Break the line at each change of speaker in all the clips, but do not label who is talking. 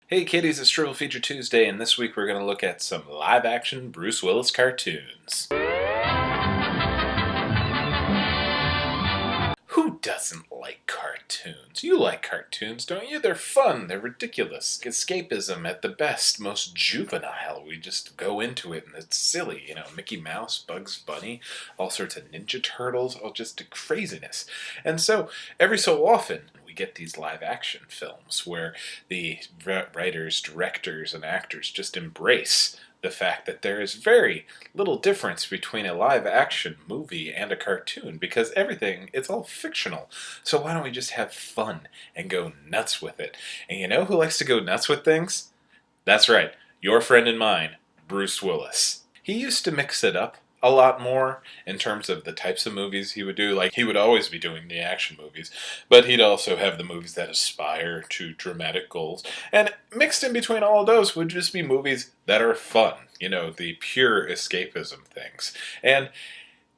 Hey kiddies, it's Triple Feature Tuesday, and this week we're going to look at some live-action Bruce Willis cartoons. Who doesn't like cartoons? You like cartoons, don't you? They're fun, they're ridiculous. Escapism at the best, most juvenile. We just go into it and it's silly, Mickey Mouse, Bugs Bunny, all sorts of Ninja Turtles, all just craziness. And so, every so often, we get these live action films where the writers, directors, and actors just embrace the fact that there is very little difference between a live action movie and a cartoon because it's all fictional. So why don't we just have fun and go nuts with it? And you know who likes to go nuts with things? That's right, your friend and mine, Bruce Willis. He used to mix it up a lot more in terms of the types of movies he would do. Like, he would always be doing the action movies, but he'd also have the movies that aspire to dramatic goals. And mixed in between all of those would just be movies that are fun, the pure escapism things. And,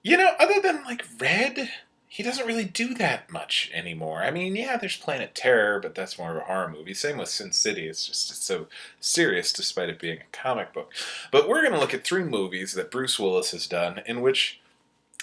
other than like Red, he doesn't really do that much anymore. I mean, yeah, there's Planet Terror, but that's more of a horror movie. Same with Sin City. It's so serious despite it being a comic book. But we're going to look at 3 movies that Bruce Willis has done in which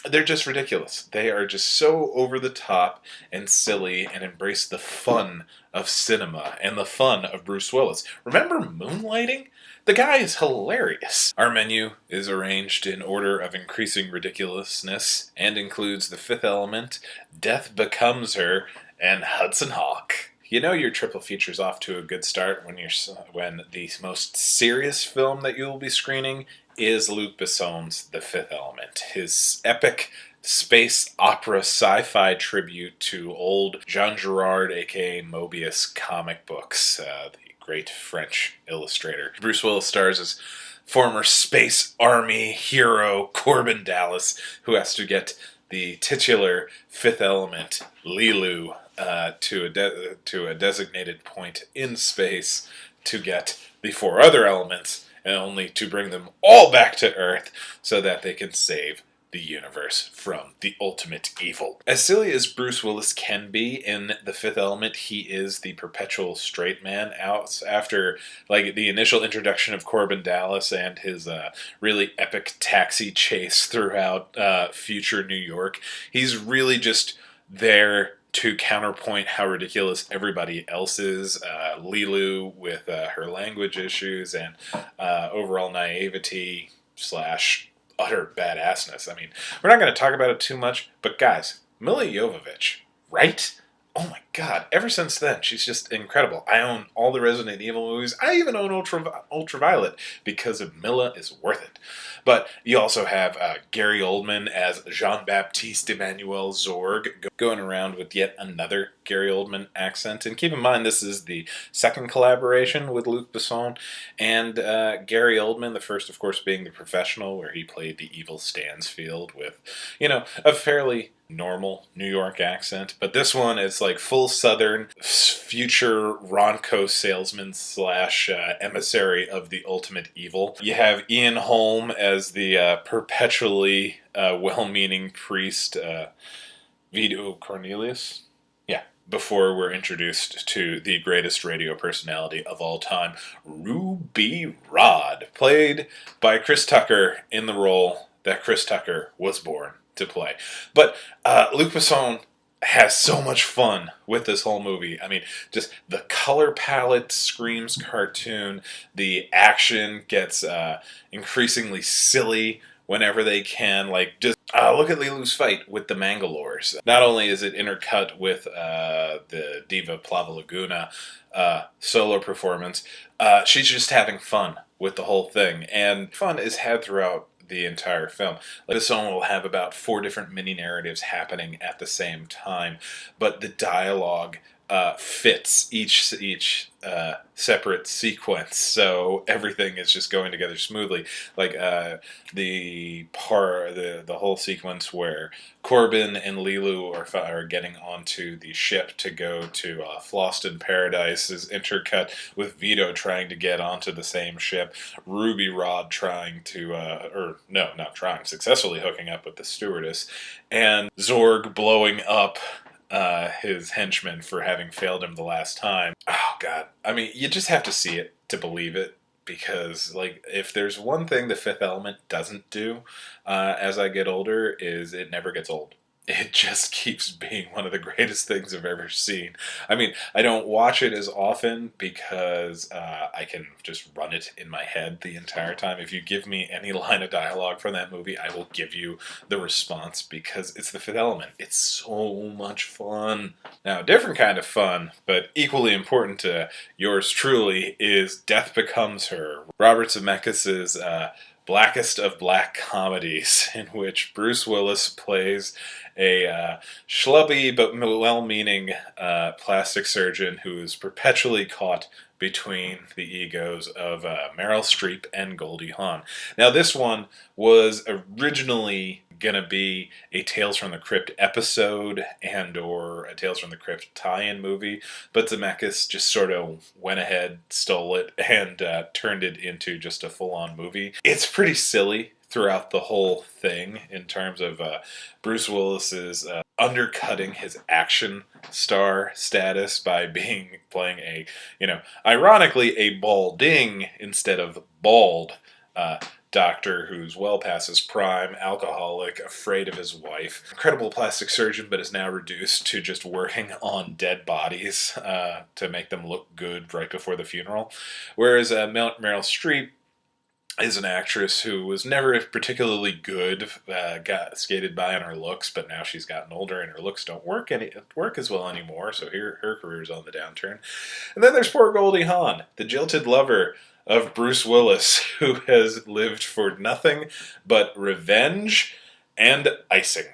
they're just ridiculous. They are just so over the top and silly and embrace the fun of cinema and the fun of Bruce Willis. Remember Moonlighting? The guy is hilarious. Our menu is arranged in order of increasing ridiculousness and includes The Fifth Element, Death Becomes Her, and Hudson Hawk. You know your triple feature's off to a good start when the most serious film that you will be screening is Luc Besson's The Fifth Element, his epic space opera sci-fi tribute to old Jean Girard, aka Mobius comic books, the great French illustrator. Bruce Willis stars as former space army hero Corbin Dallas, who has to get the titular Fifth Element, Lilu, to a designated point in space to get the 4 other elements, and only to bring them all back to Earth so that they can save the universe from the ultimate evil. As silly as Bruce Willis can be in The Fifth Element, he is the perpetual straight man out after the initial introduction of Corbin Dallas and his really epic taxi chase throughout future New York. He's really just there to counterpoint how ridiculous everybody else is. Lilu with her language issues and overall naivety / utter badassness. I mean, we're not going to talk about it too much, but guys, Milla Jovovich, right? Oh my god, ever since then, she's just incredible. I own all the Resident Evil movies. I even own Ultraviolet because of Milla is worth it. But you also have Gary Oldman as Jean-Baptiste Emmanuel Zorg, going around with yet another Gary Oldman accent. And keep in mind, this is the second collaboration with Luc Besson and Gary Oldman, the first, of course, being The Professional, where he played the evil Stansfield with, a fairly normal New York accent. But this one is like full Southern, future Ronco salesman / emissary of the ultimate evil. You have Ian Holm as the perpetually well-meaning priest, Vito Cornelius. Yeah, before we're introduced to the greatest radio personality of all time, Ruby Rhod, played by Chris Tucker in the role that Chris Tucker was born to play. But Luc Besson has so much fun with this whole movie. I mean, just the color palette screams cartoon. The action gets increasingly silly whenever they can. Look at Lilu's fight with the Mangalores. Not only is it intercut with the Diva Plava Laguna solo performance, she's just having fun with the whole thing. And fun is had throughout the entire film. This song will have about 4 different mini narratives happening at the same time, but the dialogue fits each separate sequence, so everything is just going together smoothly. The whole sequence where Corbin and Lilu are getting onto the ship to go to Floston Paradise is intercut with Vito trying to get onto the same ship, Ruby Rhod successfully hooking up with the stewardess, and Zorg blowing up his henchmen for having failed him the last time. Oh God, I mean, you just have to see it to believe it. Because, like, if there's one thing the Fifth Element doesn't do as I get older, is it never gets old. It just keeps being one of the greatest things I've ever seen. I mean, I don't watch it as often because I can just run it in my head the entire time. If you give me any line of dialogue from that movie, I will give you the response because it's the Fifth Element. It's so much fun. Now, a different kind of fun, but equally important to yours truly, is Death Becomes Her, Robert Zemeckis' blackest of black comedies, in which Bruce Willis plays a schlubby but well-meaning plastic surgeon who is perpetually caught between the egos of Meryl Streep and Goldie Hawn. Now, this one was originally going to be a Tales from the Crypt episode and or a Tales from the Crypt tie-in movie, but Zemeckis just sort of went ahead, stole it, and turned it into just a full-on movie. It's pretty silly throughout the whole thing in terms of Bruce Willis's undercutting his action star status by playing a, ironically a balding instead of bald doctor who's well past his prime, alcoholic, afraid of his wife, incredible plastic surgeon, but is now reduced to just working on dead bodies to make them look good right before the funeral. Whereas Meryl Streep is an actress who was never particularly good, got skated by on her looks, but now she's gotten older and her looks don't work as well anymore, so her career's on the downturn. And then there's poor Goldie Hawn, the jilted lover of Bruce Willis, who has lived for nothing but revenge and icing.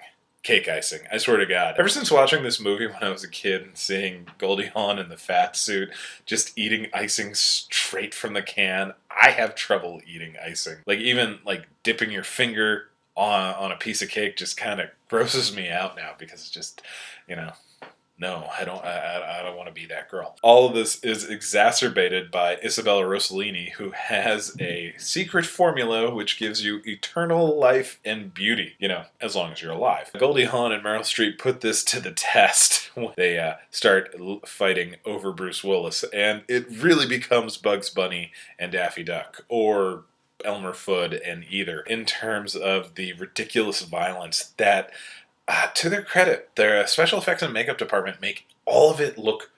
Cake icing, I swear to God. Ever since watching this movie when I was a kid and seeing Goldie Hawn in the fat suit, just eating icing straight from the can, I have trouble eating icing. Like, even, like, dipping your finger on a piece of cake just kind of grosses me out now because it's just, no, I don't want to be that girl. All of this is exacerbated by Isabella Rossellini, who has a secret formula which gives you eternal life and beauty, as long as you're alive. Goldie Hawn and Meryl Streep put this to the test when they start fighting over Bruce Willis, and it really becomes Bugs Bunny and Daffy Duck, or Elmer Fudd and either, in terms of the ridiculous violence that, to their credit, their special effects and makeup department make all of it look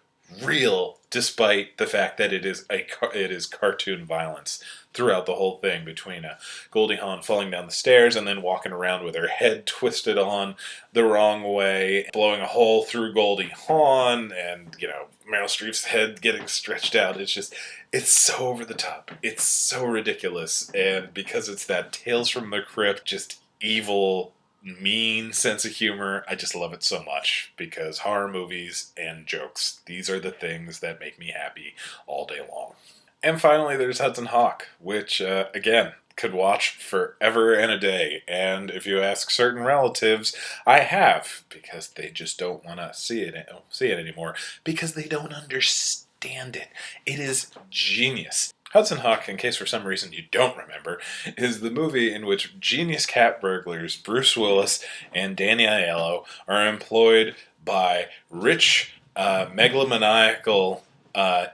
real, despite the fact that it is cartoon violence throughout the whole thing, between Goldie Hawn falling down the stairs and then walking around with her head twisted on the wrong way, blowing a hole through Goldie Hawn, and Meryl Streep's head getting stretched out. It's so over the top. It's so ridiculous, and because it's that Tales from the Crypt, just evil, mean sense of humor, I just love it so much, because horror movies and jokes, these are the things that make me happy all day long. And finally, there's Hudson Hawk, which, again, could watch forever and a day. And if you ask certain relatives, I have, because they just don't want to see it anymore, because they don't understand it. It is genius. Hudson Hawk, in case for some reason you don't remember, is the movie in which genius cat burglars Bruce Willis and Danny Aiello are employed by rich, megalomaniacal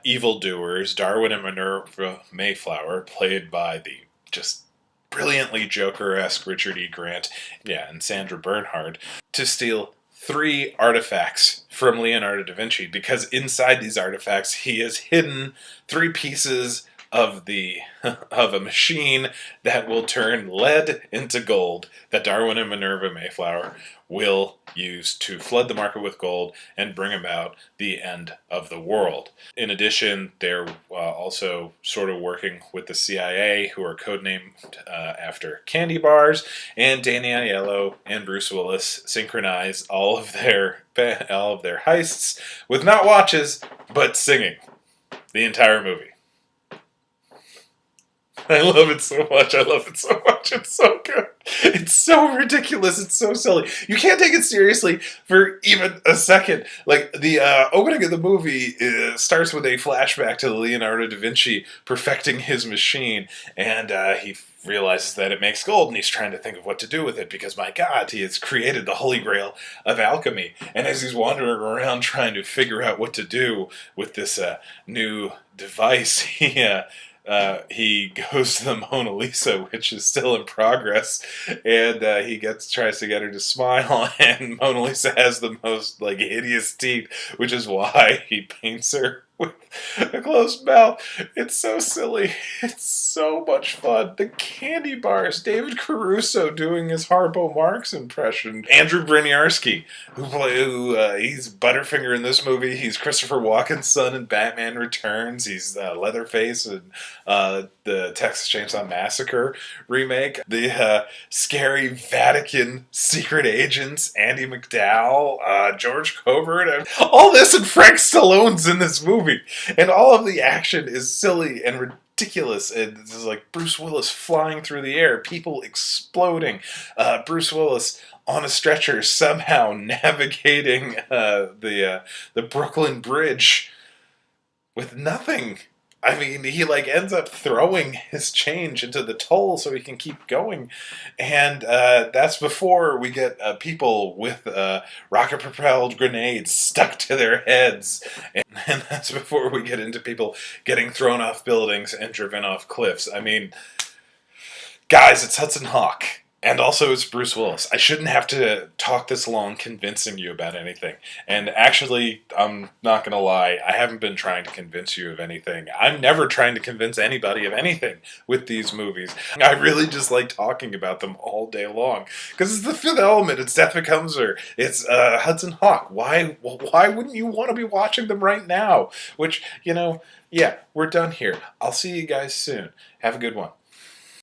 evildoers, Darwin and Minerva Mayflower, played by the just brilliantly Joker-esque Richard E. Grant, and Sandra Bernhard, to steal 3 artifacts from Leonardo da Vinci, because inside these artifacts he has hidden 3 pieces of a machine that will turn lead into gold, that Darwin and Minerva Mayflower will use to flood the market with gold and bring about the end of the world. In addition, they're also sort of working with the CIA, who are codenamed after candy bars, and Danny Aiello and Bruce Willis synchronize all of their heists with not watches, but singing the entire movie. I love it so much. I love it so much. It's so good. It's so ridiculous. It's so silly. You can't take it seriously for even a second. Like the opening of the movie starts with a flashback to Leonardo da Vinci perfecting his machine, and he realizes that it makes gold, and he's trying to think of what to do with it because, my God, he has created the holy grail of alchemy. And as he's wandering around trying to figure out what to do with this new device, he goes to the Mona Lisa, which is still in progress, and he tries to get her to smile, and Mona Lisa has the most like hideous teeth, which is why he paints her with a closed mouth. It's so silly. It's so much fun. The candy bars. David Caruso doing his Harpo Marx impression. Andrew Briniarski, he's Butterfinger in this movie. He's Christopher Walken's son in Batman Returns. He's Leatherface in the Texas Chainsaw Massacre remake. The scary Vatican secret agents, Andy McDowell, George Covert. All this, and Frank Stallone's in this movie. And all of the action is silly and ridiculous. It's like Bruce Willis flying through the air, people exploding, Bruce Willis on a stretcher somehow navigating the Brooklyn Bridge with nothing. I mean, he like ends up throwing his change into the toll so he can keep going, and that's before we get people with rocket-propelled grenades stuck to their heads, and that's before we get into people getting thrown off buildings and driven off cliffs. I mean, guys, it's Hudson Hawk. And also, it's Bruce Willis. I shouldn't have to talk this long convincing you about anything. And actually, I'm not going to lie, I haven't been trying to convince you of anything. I'm never trying to convince anybody of anything with these movies. I really just like talking about them all day long. Because it's the Fifth Element, it's Death Becomes Her, it's Hudson Hawk. Why wouldn't you want to be watching them right now? Which, yeah, we're done here. I'll see you guys soon. Have a good one.